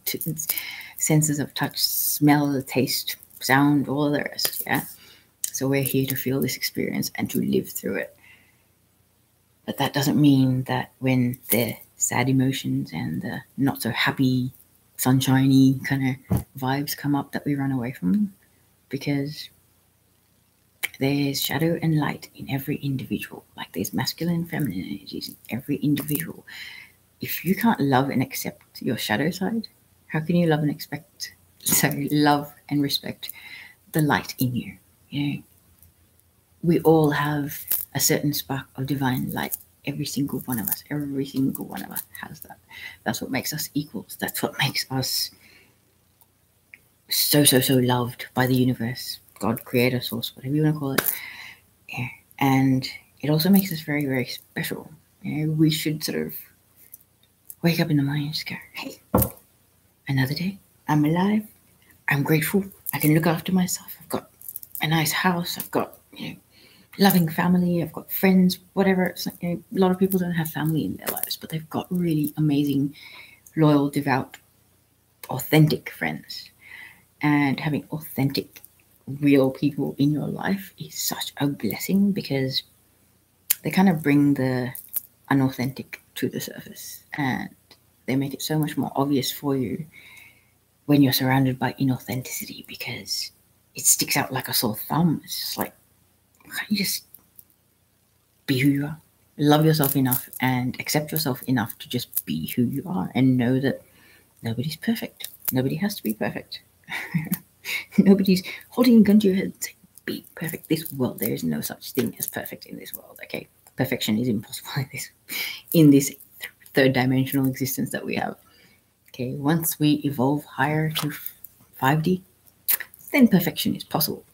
senses of touch, smell, taste, sound, all of the rest. Yeah. So we're here to feel this experience and to live through it. But that doesn't mean that when the sad emotions and the not so happy, sunshiny kind of vibes come up that we run away from them, because there's shadow and light in every individual. Like there's masculine and feminine energies in every individual. If you can't love and accept your shadow side, how can you love and love and respect the light in you? We all have a certain spark of divine light. Every single one of us has that. That's what makes us equals. That's what makes us so loved by the universe, God, creator, source, whatever you want to call it. Yeah. And it also makes us very, very special. We should sort of wake up in the morning and just go, hey, another day. I'm alive. I'm grateful. I can look after myself. I've got a nice house. I've got, loving family. I've got friends, whatever. It's like, a lot of people don't have family in their lives, but they've got really amazing, loyal, devout, authentic friends. And having authentic, real people in your life is such a blessing, because they kind of bring the unauthentic to the surface, and they make it so much more obvious for you when you're surrounded by inauthenticity, because it sticks out like a sore thumb. It's just like, can't you just be who you are? Love yourself enough and accept yourself enough to just be who you are, and know that nobody's perfect. Nobody has to be perfect. Nobody's holding a gun to your head and saying, be perfect. This world, there is no such thing as perfect in this world, okay? Perfection is impossible in this third dimensional existence that we have. Okay, once we evolve higher to 5D, then perfection is possible.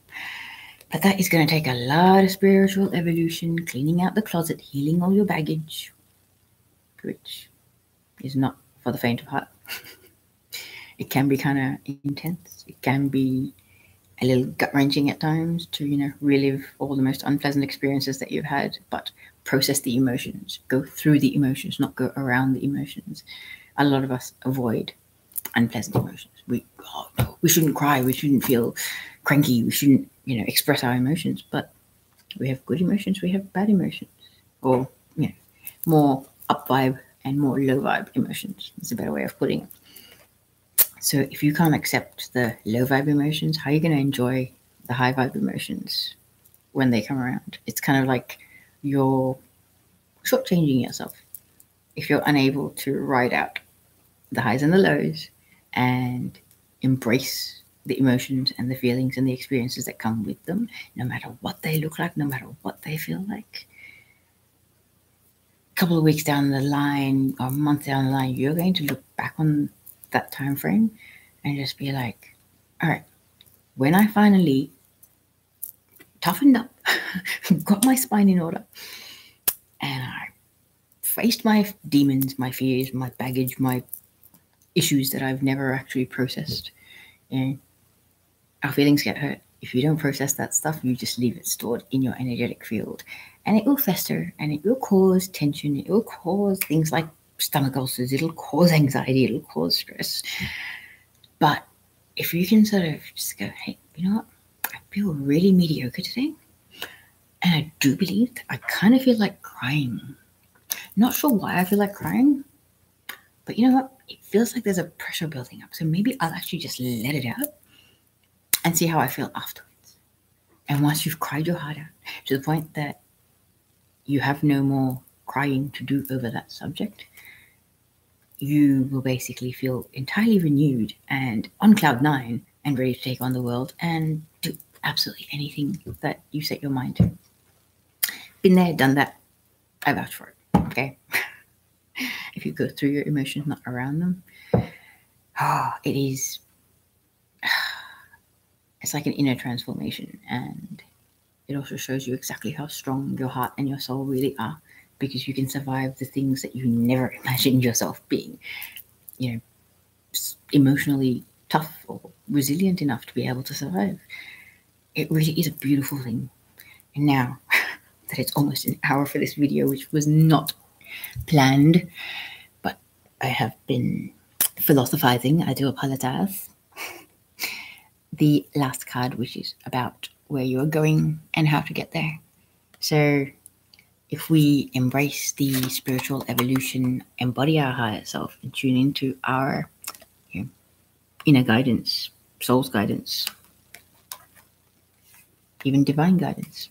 But that is going to take a lot of spiritual evolution, cleaning out the closet, healing all your baggage, which is not for the faint of heart. It can be kind of intense. It can be a little gut-wrenching at times to, relive all the most unpleasant experiences that you've had, but process the emotions, go through the emotions, not go around the emotions. A lot of us avoid unpleasant emotions. We shouldn't cry. We shouldn't feel cranky. We shouldn't, express our emotions. But we have good emotions. We have bad emotions, or more up vibe and more low vibe emotions. It's a better way of putting it. So if you can't accept the low vibe emotions, how are you going to enjoy the high vibe emotions when they come around? It's kind of like you're shortchanging yourself if you're unable to ride out the highs and the lows and embrace the emotions and the feelings and the experiences that come with them, no matter what they look like, no matter what they feel like. A couple of weeks down the line or a month down the line, you're going to look back on that time frame and just be like, all right, when I finally toughened up, got my spine in order, and I faced my demons, my fears, my baggage, my issues that I've never actually processed, our feelings get hurt. If you don't process that stuff, you just leave it stored in your energetic field, and it will fester, and it will cause tension. It will cause things like stomach ulcers. It'll cause anxiety. It'll cause stress. But if you can sort of just go, hey, you know what? I feel really mediocre today, and I do believe that I kind of feel like crying. Not sure why I feel like crying, but you know what? It feels like there's a pressure building up. So maybe I'll actually just let it out and see how I feel afterwards. And once you've cried your heart out to the point that you have no more crying to do over that subject, you will basically feel entirely renewed and on cloud 9 and ready to take on the world and do absolutely anything that you set your mind to. Been there, done that. I vouch for it. Okay. If you go through your emotions, not around them, it is. It's like an inner transformation, and it also shows you exactly how strong your heart and your soul really are, because you can survive the things that you never imagined yourself being. Emotionally tough or resilient enough to be able to survive. It really is a beautiful thing. And now that it's almost an hour for this video, which was not planned, but I have been philosophizing, I do apologize. The last card, which is about where you are going and how to get there. So if we embrace the spiritual evolution, embody our higher self, and tune into our inner guidance, soul's guidance, even divine guidance,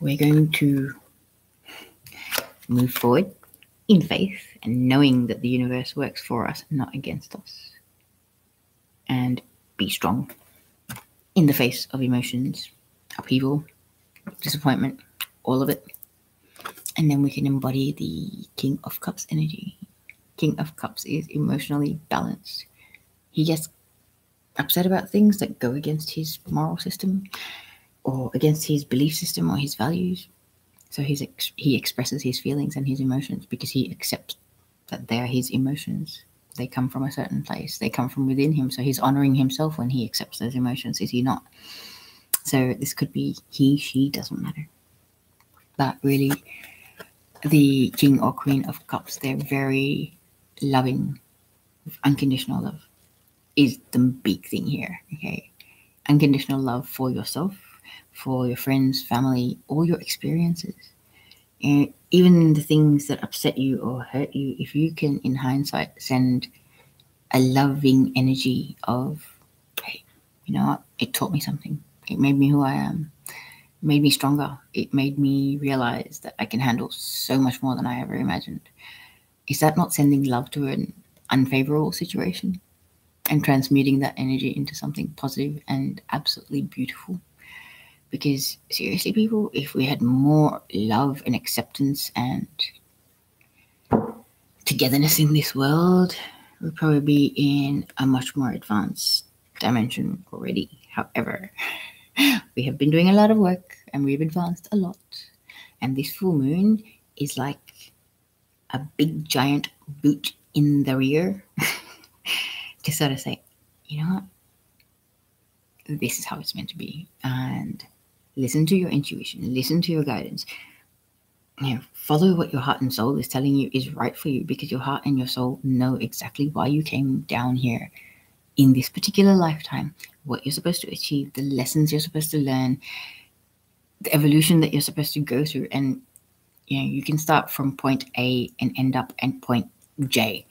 we're going to move forward in faith and knowing that the universe works for us, not against us. And be strong in the face of emotions, upheaval, disappointment, all of it. And then we can embody the King of Cups energy. King of Cups is emotionally balanced. He gets upset about things that go against his moral system or against his belief system or his values. So he expresses his feelings and his emotions because he accepts that they're his emotions. They come from a certain place. They come from within him. So he's honoring himself when he accepts those emotions, is he not? So this could be he, she, doesn't matter. But really, the King or Queen of Cups, they're very loving. Unconditional love is the big thing here, okay? Unconditional love for yourself, for your friends, family, all your experiences. And even the things that upset you or hurt you, if you can, in hindsight, send a loving energy of, hey, you know what? It taught me something. It made me who I am. It made me stronger. It made me realize that I can handle so much more than I ever imagined. Is that not sending love to an unfavorable situation and transmuting that energy into something positive and absolutely beautiful? Because seriously, people, if we had more love and acceptance and togetherness in this world, we'd probably be in a much more advanced dimension already. However, we have been doing a lot of work and we've advanced a lot. And this full moon is like a big giant boot in the rear to sort of say, you know what? This is how it's meant to be. And listen to your intuition, listen to your guidance. Follow what your heart and soul is telling you is right for you, because your heart and your soul know exactly why you came down here in this particular lifetime, what you're supposed to achieve, the lessons you're supposed to learn, the evolution that you're supposed to go through. And you can start from point A and end up at point J.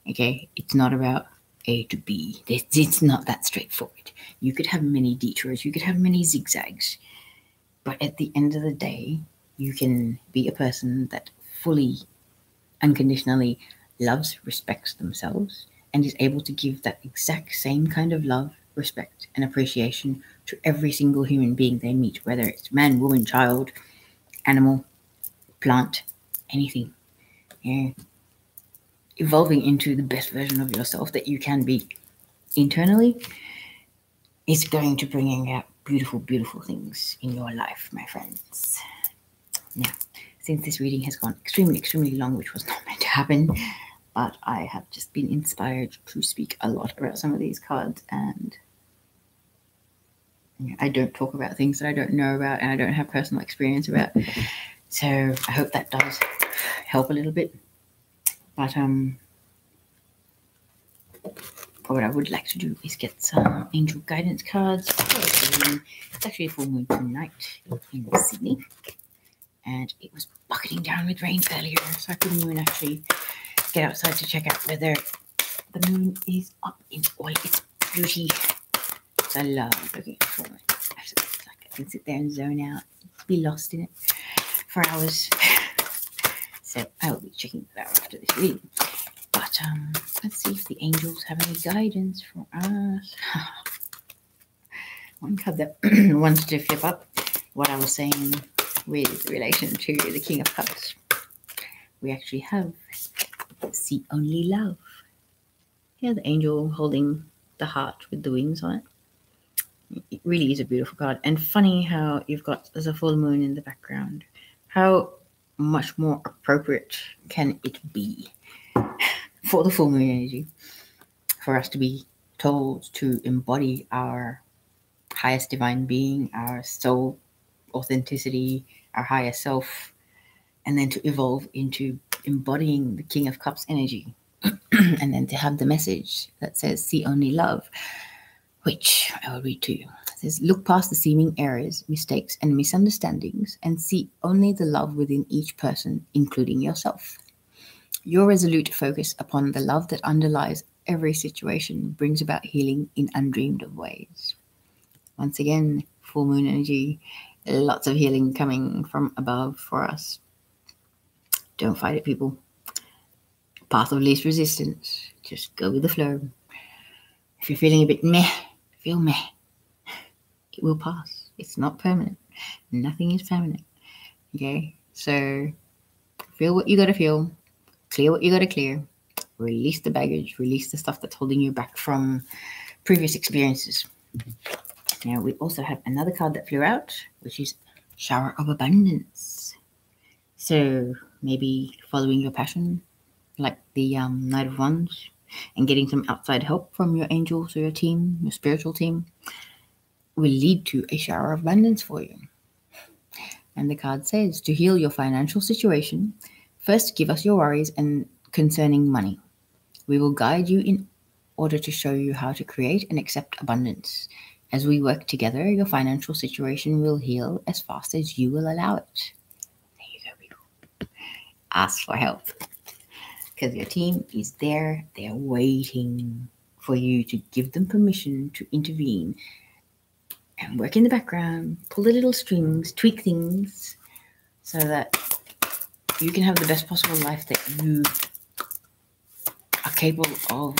Okay, it's not about A to B. It's not that straightforward. You could have many detours, you could have many zigzags, but at the end of the day, you can be a person that fully, unconditionally loves, respects themselves, and is able to give that exact same kind of love, respect, and appreciation to every single human being they meet, whether it's man, woman, child, animal, plant, anything. Evolving into the best version of yourself that you can be internally is going to bring out beautiful, beautiful things in your life, my friends. Now, since this reading has gone extremely, extremely long, which was not meant to happen, but I have just been inspired to speak a lot about some of these cards, and I don't talk about things that I don't know about and I don't have personal experience about. So I hope that does help a little bit. But what I would like to do is get some angel guidance cards. It's actually a full moon tonight in Sydney, and it was bucketing down with rain earlier, so I couldn't even actually get outside to check out whether the moon is up in all its beauty. So I love looking at the full moon. I can sit there and zone out, be lost in it for hours. So I will be checking that out after this reading. But let's see if the angels have any guidance for us. One card that wanted to flip up what I was saying with relation to the King of Cups, we actually have See Only Love. Yeah, the angel holding the heart with the wings on it. It really is a beautiful card. And funny how you've got there's a full moon in the background. How much more appropriate can it be for the full moon energy for us to be told to embody our highest divine being, our soul authenticity, our higher self, and then to evolve into embodying the King of Cups energy. And then to have the message that says, See Only Love, which I will read to you. It says, look past the seeming errors, mistakes, and misunderstandings, and see only the love within each person, including yourself. Your resolute focus upon the love that underlies every situation brings about healing in undreamed of ways. Once again, full moon energy, lots of healing coming from above for us. Don't fight it, people. Path of least resistance. Just go with the flow. If you're feeling a bit meh, feel meh. It will pass. It's not permanent. Nothing is permanent. Okay? So feel what you got to feel. Clear what you got to clear. Release the baggage. Release the stuff that's holding you back from previous experiences. Now, we also have another card that flew out, which is Shower of Abundance. So maybe following your passion, like the Knight of Wands, and getting some outside help from your angels or your team, your spiritual team, will lead to a shower of abundance for you. And the card says, to heal your financial situation, first give us your worries and concerning money. We will guide you in order to show you how to create and accept abundance. As we work together, your financial situation will heal as fast as you will allow it. There you go, people. Ask for help. Because your team is there. They're waiting for you to give them permission to intervene and work in the background, pull the little strings, tweak things so that you can have the best possible life that you are capable of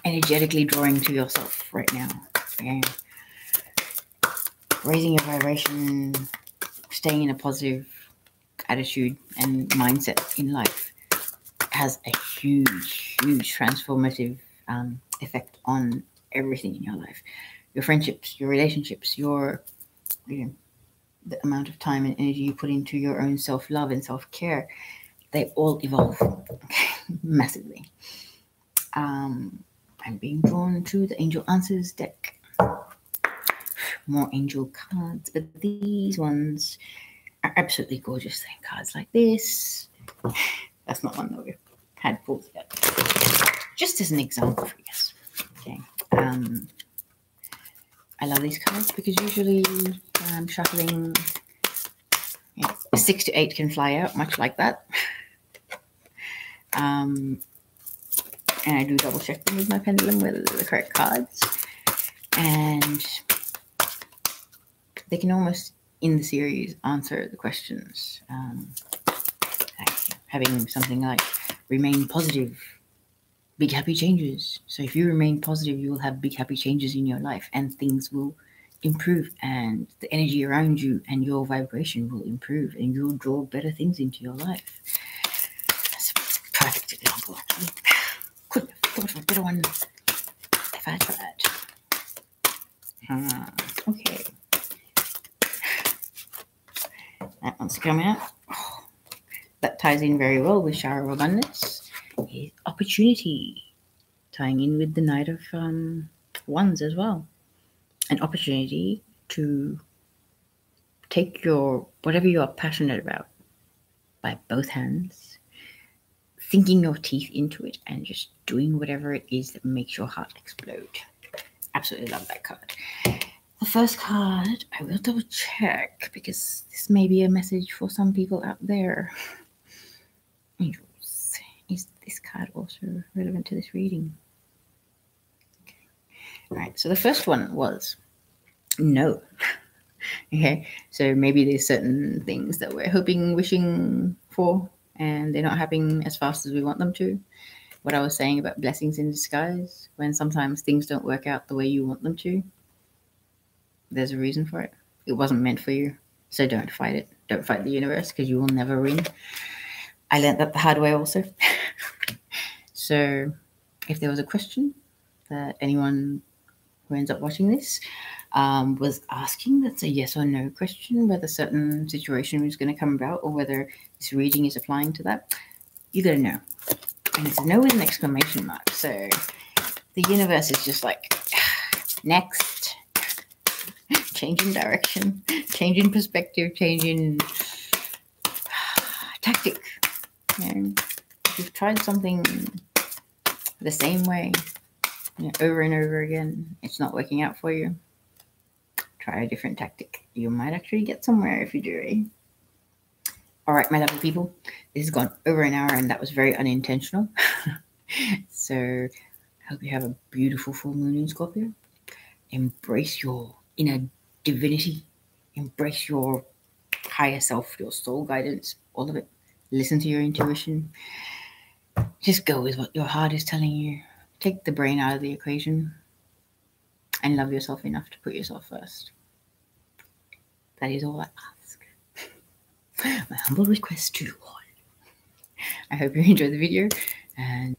energetically drawing to yourself right now. Okay? Raising your vibration, staying in a positive attitude and mindset in life has a huge transformative effect on everything in your life. Your friendships, your relationships, the amount of time and energy you put into your own self-love and self-care, they all evolve massively. I'm being drawn to the Angel Answers deck. More angel cards, but these ones are absolutely gorgeous. Cards like this. That's not one that we've had pulled yet. Just as an example for you guys. Okay. I love these cards because usually shuffling 6 to 8 can fly out, much like that. And I do double check them with my pendulum whether they're the correct cards. And they can almost, in the series, answer the questions. Like having something like remain positive, big happy changes. So if you remain positive, you will have big happy changes in your life and things will improve and the energy around you and your vibration will improve and you'll draw better things into your life. That's a perfect example, actually. Couldn't have thought of a better one if I tried. Okay. That one's coming out. Oh, that ties in very well with Shower of Abundance. Is opportunity, tying in with the Knight of Wands as well. An opportunity to take your whatever you are passionate about by both hands, sinking your teeth into it and just doing whatever it is that makes your heart explode. Absolutely love that card. The first card, I will double check because this may be a message for some people out there. Angels. Is this card also relevant to this reading? Okay. All right. So the first one was no. Okay. So maybe there's certain things that we're hoping, wishing for, and they're not happening as fast as we want them to. What I was saying about blessings in disguise, when sometimes things don't work out the way you want them to, there's a reason for it. It wasn't meant for you. So don't fight it. Don't fight the universe, because you will never win. I learned that the hard way also. So if there was a question that anyone who ends up watching this was asking, that's a yes or no question, whether a certain situation is going to come about or whether this reading is applying to that, you got to know. And it's a no with an exclamation mark. So the universe is just like, next. Changing direction, changing perspective, changing tactic. You know, if you've tried something the same way, over and over again, it's not working out for you, try a different tactic. You might actually get somewhere if you do, eh? All right, my lovely people, this has gone over an hour and that was very unintentional. So I hope you have a beautiful full moon in Scorpio. Embrace your inner divinity. Embrace your higher self, your soul guidance, all of it. Listen to your intuition. Just go with what your heart is telling you. Take the brain out of the equation and love yourself enough to put yourself first. That is all I ask. My humble request to you all. I hope you enjoyed the video, and